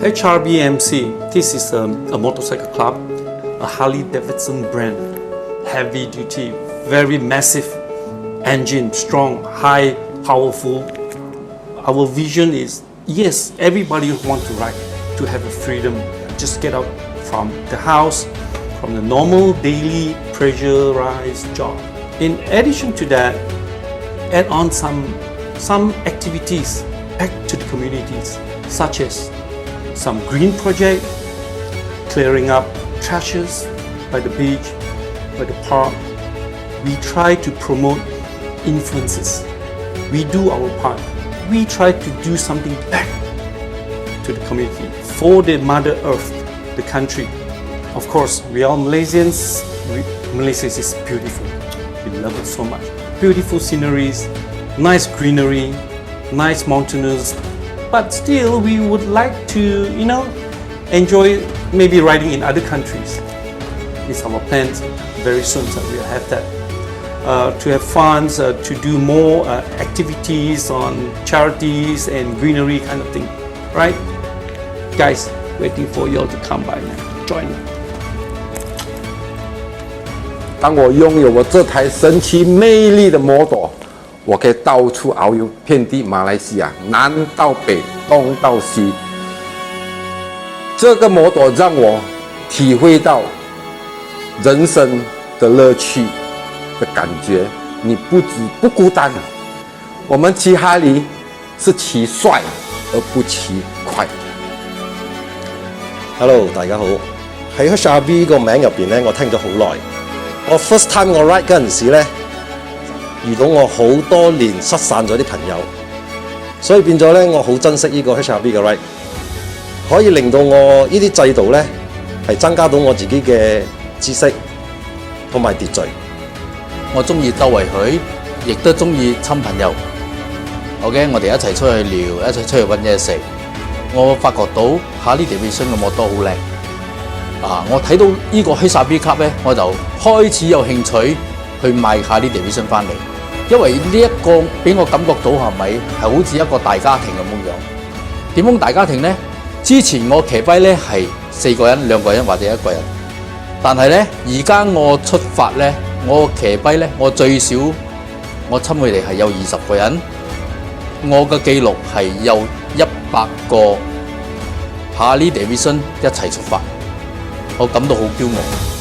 HRBMC, this is a motorcycle club, a Harley Davidson brand, heavy duty, very massive engine, strong, high, powerful. Our vision is, yes, everybody wants to ride, to have the freedom, just get out from the house, from the normal daily pressurized job. In addition to that, add on some activities back to the communities, such as some green project, clearing up trashes by the beach, by the park. We try to promote influences. We do our part. We try to do something back to the community for the Mother Earth, the country. Of course, we are Malaysians. Malaysia is beautiful. We love it so much. Beautiful sceneries, nice greenery, nice mountains. But still, we would like to, enjoy maybe riding in other countries. It's our plans very soon that we'll have that. To have fun, to do more activities on charities and greenery kind of thing, right? Guys, waiting for you all to come by now. Join me. 当我拥有我这台神奇魅力的摩托，我可以到处遨游，遍地马来西亚，南到北，东到西。这个摩托让我体会到人生的乐趣的感觉。你不孤单，我们骑哈利是骑帅而不骑快。Hello， 大家好。喺 HRB 個名入邊咧，我聽咗好耐。我 first time 我 ride 嗰陣時咧，遇到我好多年失散咗啲朋友，所以變咗咧，我好珍惜呢個 HRB 嘅 ride， 可以令到我呢啲制度咧係增加到我自己嘅知識同埋秩序。我中意周圍去，亦都中意親朋友。OK， 我哋一齊出去聊，一齊出去揾嘢食。我發覺到HARLEY DAVIDSON 嘅摩托好靚。我睇到呢個HRB Club 咧，我就開始有興趣去買HARLEY DAVIDSON 翻嚟，因為呢一個俾我感覺到係咪係好似一個大家庭咁樣？點樣大家庭咧？之前我騎跛咧係4個人、2個人或者1個人，但係咧而家我出發咧，我騎跛咧，我最少我親佢哋係有20個人，我嘅記錄係有100個HARLEY DAVIDSON 一齊出發，我感到好驕傲。